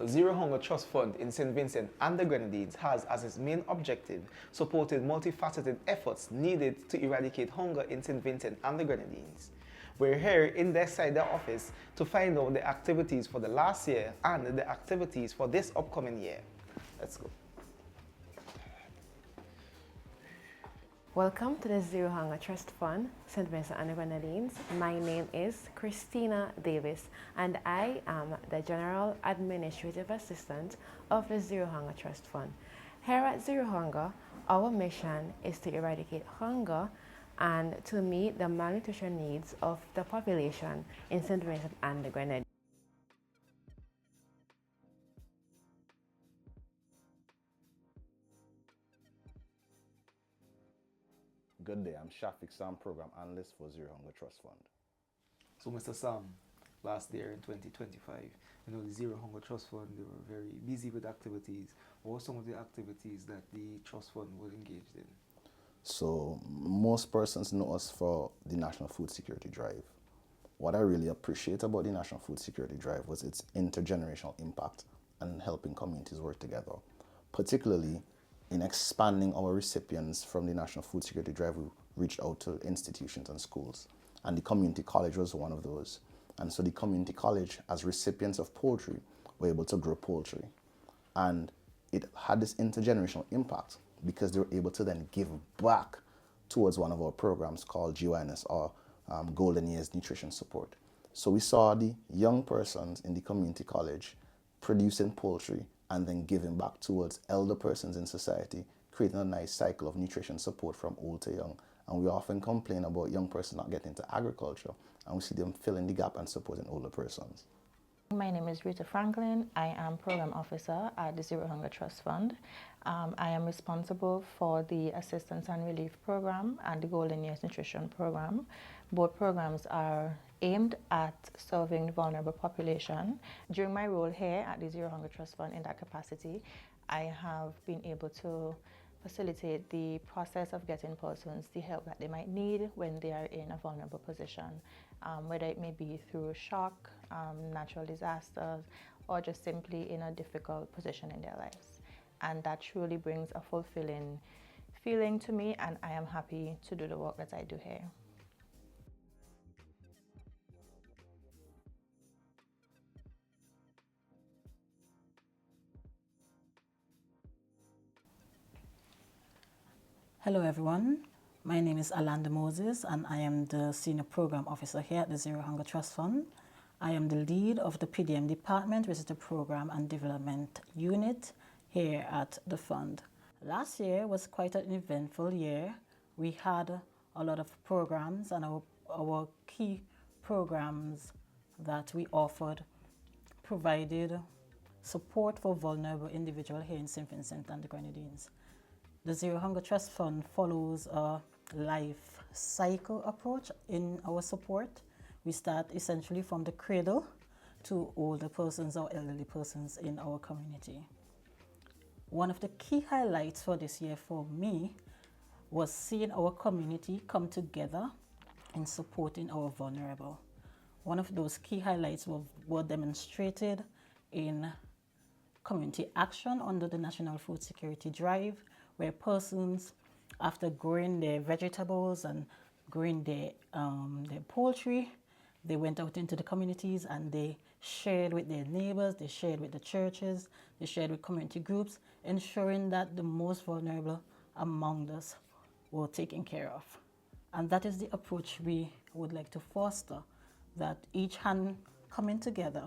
The Zero Hunger Trust Fund in St. Vincent and the Grenadines has as its main objective supported multifaceted efforts needed to eradicate hunger in St. Vincent and the Grenadines. We're here in their side office to find out the activities for the last year and the activities for this upcoming year. Let's go. Welcome to the Zero Hunger Trust Fund, St. Vincent and the Grenadines. My name is Christina Davis, and I am the General Administrative Assistant of the Zero Hunger Trust Fund. Here at Zero Hunger, our mission is to eradicate hunger and to meet the malnutrition needs of the population in St. Vincent and the Grenadines. Good day, I'm Shafiq Sam, Program Analyst for Zero Hunger Trust Fund. So, Mr. Sam, last year in 2025, the Zero Hunger Trust Fund, they were very busy with activities. What were some of the activities that the Trust Fund was engaged in? So, most persons know us for the National Food Security Drive. What I really appreciate about the National Food Security Drive was its intergenerational impact and helping communities work together, particularly in expanding our recipients from the National Food Security Drive. We reached out to institutions and schools, and the community college was one of those. And so the community college, as recipients of poultry, were able to grow poultry. And it had this intergenerational impact because they were able to then give back towards one of our programs called GYNS, or Golden Years Nutrition Support. So we saw the young persons in the community college producing poultry and then giving back towards elder persons in society, creating a nice cycle of nutrition support from old to young. And we often complain about young persons not getting into agriculture, and we see them filling the gap and supporting older persons. My name is Rita Franklin. I am Program Officer at the Zero Hunger Trust Fund. I am responsible for the Assistance and Relief Program and the Golden Years Nutrition Program. Both programs are aimed at serving the vulnerable population. During my role here at the Zero Hunger Trust Fund in that capacity, I have been able to facilitate the process of getting persons the help that they might need when they are in a vulnerable position, whether it may be through shock, natural disasters, or just simply in a difficult position in their lives. And that truly brings a fulfilling feeling to me, and I am happy to do the work that I do here. Hello everyone, my name is Alanda Moses and I am the Senior Program Officer here at the Zero Hunger Trust Fund. I am the lead of the PDM Department, which is the Program and Development Unit here at the fund. Last year was quite an eventful year. We had a lot of programs, and our key programs that we offered provided support for vulnerable individuals here in St. Vincent and the Grenadines. The Zero Hunger Trust Fund follows a life cycle approach in our support. We start essentially from the cradle to older persons or elderly persons in our community. One of the key highlights for this year for me was seeing our community come together in supporting our vulnerable. One of those key highlights were demonstrated in community action under the National Food Security Drive, where persons, after growing their vegetables and growing their poultry, they went out into the communities and they shared with their neighbors, they shared with the churches, they shared with community groups, ensuring that the most vulnerable among us were taken care of. And that is the approach we would like to foster, that each hand coming together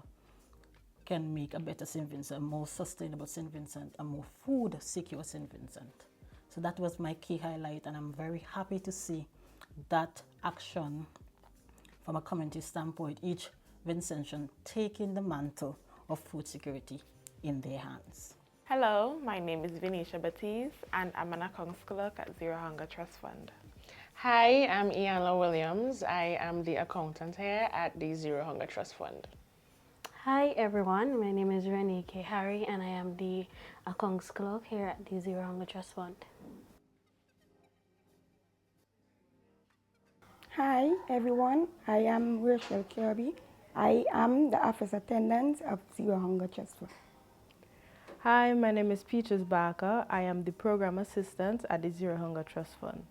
can make a better St. Vincent, a more sustainable St. Vincent, a more food secure St. Vincent. So that was my key highlight, and I'm very happy to see that action from a community standpoint, each Vincentian taking the mantle of food security in their hands. Hello, my name is Venetia Baptiste and I'm an accounts clerk at Zero Hunger Trust Fund. Hi, I'm Ianla Williams. I am the accountant here at the Zero Hunger Trust Fund. Hi everyone, my name is Renee K. Harry and I am the accounts clerk here at the Zero Hunger Trust Fund. Hi everyone, I am Rachel Kirby. I am the office attendant of Zero Hunger Trust Fund. Hi, my name is Peaches Barker. I am the Program Assistant at the Zero Hunger Trust Fund.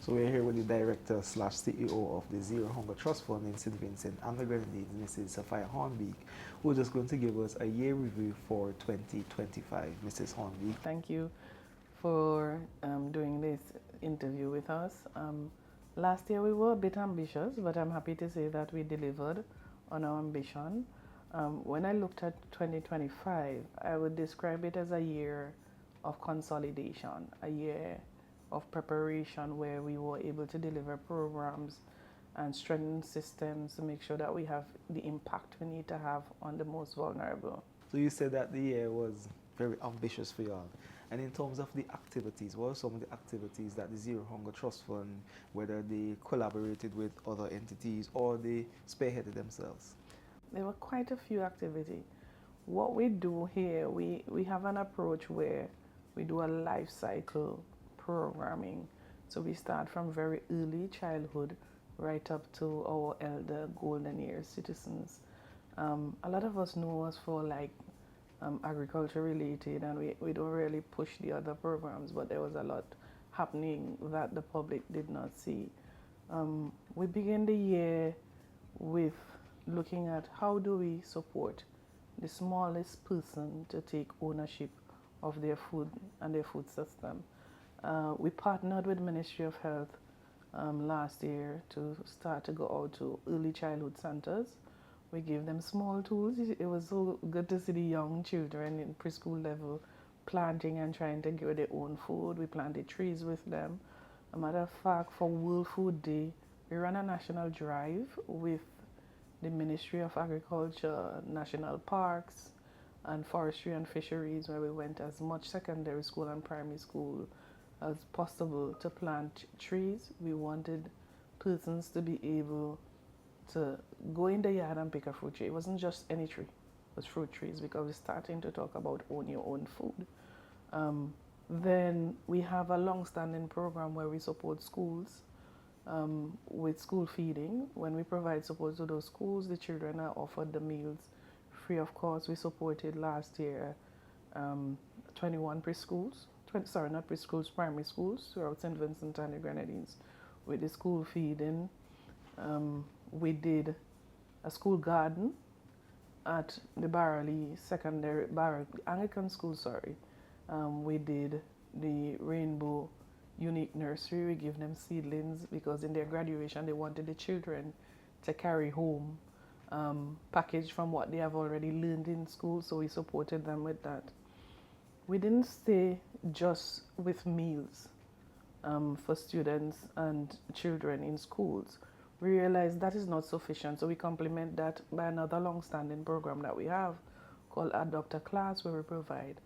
So we're here with the Director slash CEO of the Zero Hunger Trust Fund in St. Vincent and the Grenadines, Mrs. Sophia Hornbeek, who's just going to give us a year review for 2025. Mrs. Hornbeek. Thank you for doing this interview with us. Last year we were a bit ambitious, but I'm happy to say that we delivered on our ambition. When I looked at 2025, I would describe it as a year of consolidation, a year of preparation where we were able to deliver programs and strengthen systems to make sure that we have the impact we need to have on the most vulnerable. So you said that the year was very ambitious for you all. And in terms of the activities, what are some of the activities that the Zero Hunger Trust Fund, whether they collaborated with other entities or they spearheaded themselves? There were quite a few activities. What we do here, we have an approach where we do a life cycle programming. So we start from very early childhood right up to our elder golden years citizens. A lot of us know us for like agriculture related, and we don't really push the other programs, but there was a lot happening that the public did not see. We begin the year with looking at how do we support the smallest person to take ownership of their food and their food system. We partnered with Ministry of Health last year to start to go out to early childhood centers. We gave them small tools. It was so good to see the young children in preschool level planting and trying to grow their own food. We planted trees with them. A matter of fact, for World Food Day, we ran a national drive with the Ministry of Agriculture, national parks, and forestry and fisheries, where we went as much secondary school and primary school as possible to plant trees. We wanted persons to be able to go in the yard and pick a fruit tree. It wasn't just any tree, it was fruit trees, because we're starting to talk about own your own food. Then we have a long-standing program where we support schools with school feeding. When we provide support to those schools, the children are offered the meals free of cost. We supported last year 21 preschools, not preschools, primary schools throughout St. Vincent and the Grenadines with the school feeding. We did a school garden at the Barrowley Anglican School, we did the Rainbow Unique Nursery. We give them seedlings because in their graduation they wanted the children to carry home package from what they have already learned in school, so we supported them with that. We didn't stay just with meals for students and children in schools. We realized that is not sufficient, so we complement that by another long-standing program that we have called Adopt a Class, where we provide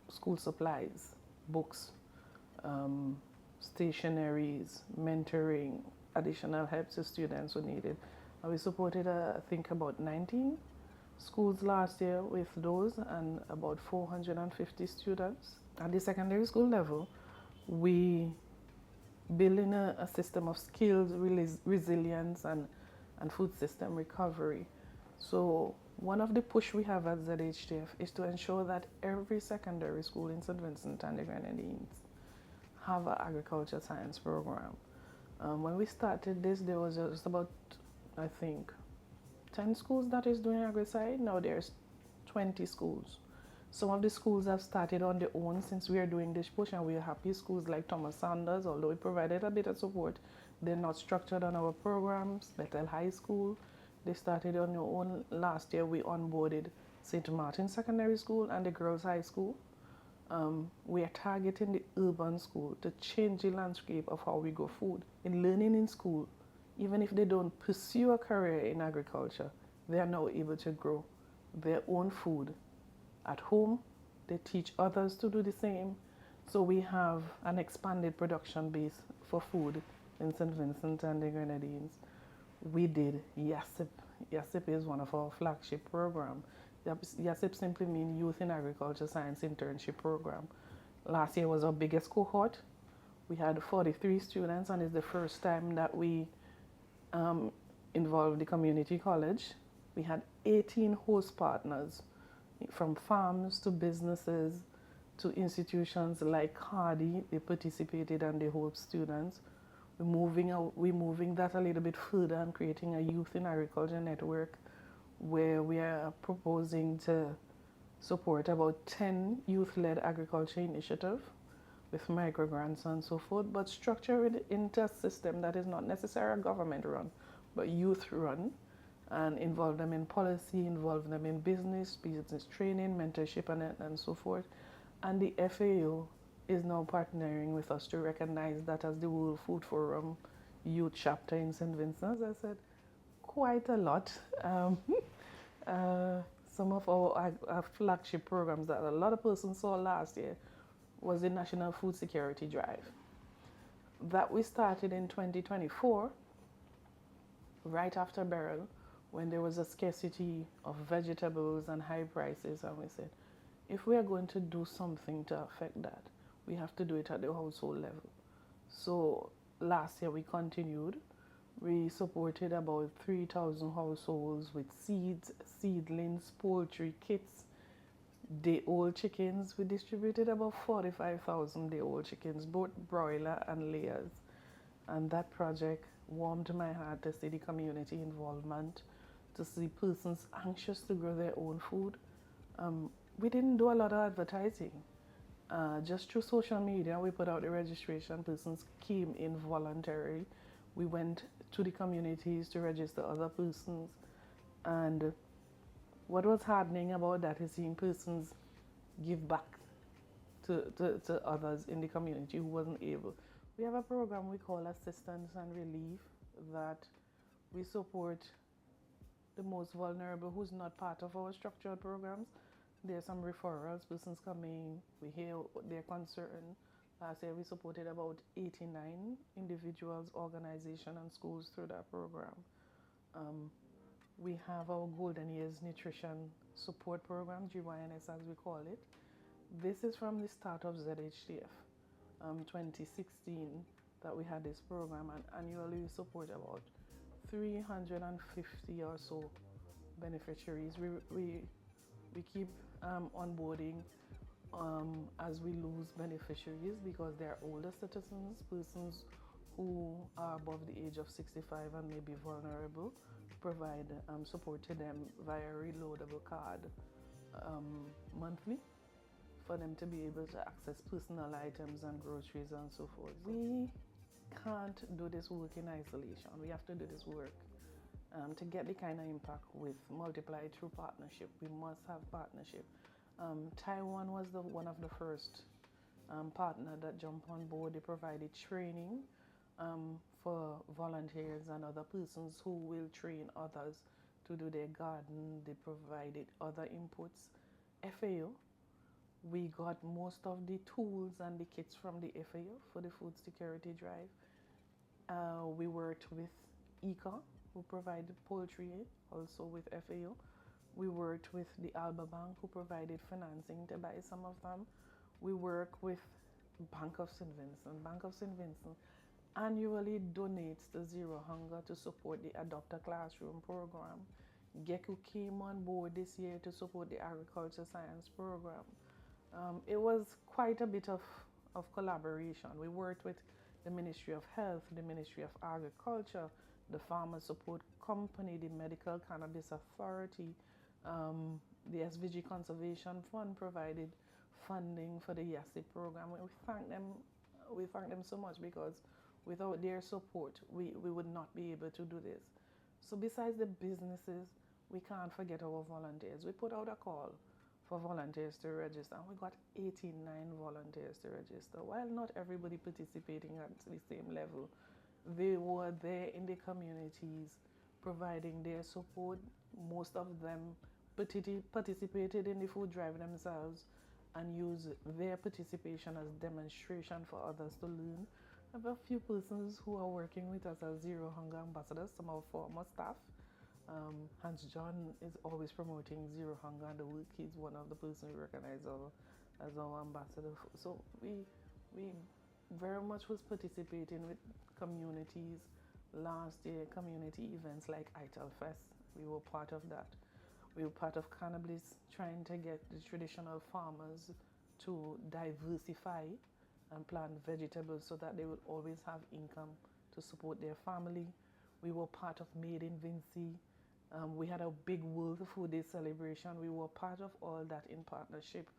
school supplies, books, stationaries, mentoring, additional help to students who need it. And we supported, I think, about 19 schools last year with those, and about 450 students. At the secondary school level, we building a system of skills, resilience, and food system recovery. So one of the push we have at ZHTF is to ensure that every secondary school in St. Vincent and the Grenadines have an agriculture science program. When we started this, there was just about, I think, 10 schools that is doing agri-sci. Now there's 20 schools. Some of the schools have started on their own since we are doing this push, and we are happy. Schools like Thomas Sanders, although we provided a bit of support, they're not structured on our programs. Bethel High School, they started on their own. Last year we onboarded St. Martin Secondary School and the Girls High School. We are targeting the urban school to change the landscape of how we grow food. In learning in school, even if they don't pursue a career in agriculture, they are now able to grow their own food at home. They teach others to do the same. So we have an expanded production base for food in St. Vincent and the Grenadines. We did YASIP. YASIP is one of our flagship programs. YASIP simply means Youth in Agriculture Science Internship Program. Last year was our biggest cohort. We had 43 students, and it's the first time that we involved the community college. We had 18 host partners, from farms to businesses to institutions like Hardy. They participated and they host students. We're moving that a little bit further and creating a youth in agriculture network where we are proposing to support about 10 youth-led agriculture initiatives with micro grants and so forth, but structure it into a system that is not necessarily government run, but youth run, and involve them in policy, involve them in business training, mentorship, and so forth. And the FAO is now partnering with us to recognize that as the World Food Forum youth chapter in St. Vincent. As I said, quite a lot. Some of our flagship programs that a lot of persons saw last year was the National Food Security Drive that we started in 2024, right after Beryl, when there was a scarcity of vegetables and high prices, and we said, if we are going to do something to affect that, we have to do it at the household level. So last year we continued. We supported about 3,000 households with seeds, seedlings, poultry kits, day-old chickens. We distributed about 45,000 day-old chickens, both broiler and layers. And that project warmed my heart to see the community involvement, to see persons anxious to grow their own food. We didn't do a lot of advertising. Just through social media, we put out the registration. Persons came in voluntarily. We went to the communities to register other persons. And what was heartening about that is seeing persons give back to others in the community who wasn't able. We have a program we call Assistance and Relief that we support the most vulnerable who's not part of our structured programs. There's some referrals, persons coming, we hear their concern. Last year we supported about 89 individuals, organizations, and schools through that program. We have our Golden Years Nutrition Support Program, GYNS as we call it. This is from the start of ZHTF, 2016, that we had this program, and annually we support about 350 or so beneficiaries. We keep onboarding as we lose beneficiaries because they're older citizens, persons who are above the age of 65 and may be vulnerable. Provide support to them via reloadable card monthly for them to be able to access personal items and groceries and so forth. We can't do this work in isolation. We have to do this work to get the kind of impact with multiplied through partnership. We must have partnership. Taiwan was one of the first partner that jumped on board. They provided training for volunteers and other persons who will train others to do their garden. They provided other inputs. FAO, we got most of the tools and the kits from the FAO for the food security drive. We worked with ECA, who provided poultry, also with FAO. We worked with the Alba Bank, who provided financing to buy some of them. We work with Bank of St. Vincent. Bank of St. Vincent annually donates to Zero Hunger to support the Adopt a Classroom program. GECU came on board this year to support the agriculture science program. It was quite a bit of collaboration. We worked with the Ministry of Health, the Ministry of Agriculture, the Farmer Support Company, the Medical Cannabis Authority, the SVG Conservation Fund provided funding for the YASI program. We thank them so much because without their support, we would not be able to do this. So besides the businesses, we can't forget our volunteers. We put out a call for volunteers to register, and we got 89 volunteers to register. While not everybody participating at the same level, they were there in the communities providing their support. Most of them participated in the food drive themselves and used their participation as demonstration for others to learn. I have a few persons who are working with us as Zero Hunger ambassadors, some of our former staff. Hans John is always promoting Zero Hunger and the work. He's one of the persons we recognize as our ambassador. So we very much was participating with communities, Last year, community events like ITAL Fest, we were part of that. We were part of Cannabis, trying to get the traditional farmers to diversify and plant vegetables so that they will always have income to support their family. We were part of Made in Vinci. We had a big World Food Day celebration. We were part of all that in partnership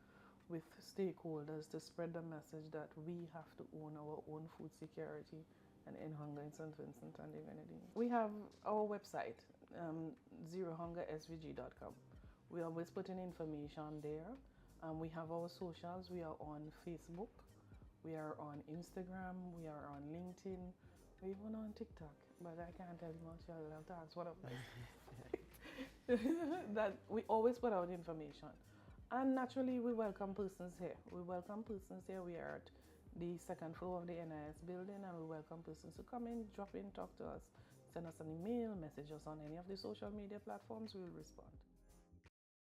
with stakeholders to spread the message that we have to own our own food security and end hunger in St. Vincent and the Grenadines. We have our website, zerohungersvg.com. We always put in information there. We have our socials. We are on Facebook. We are on Instagram. We are on LinkedIn. We're even on TikTok, but I can't tell you much. I'll have to ask one of them. That we always put out information. And naturally, we welcome persons here. We welcome persons here. We are at the second floor of the NIS building, and we welcome persons to come in, drop in, talk to us, send us an email, message us on any of the social media platforms. We will respond.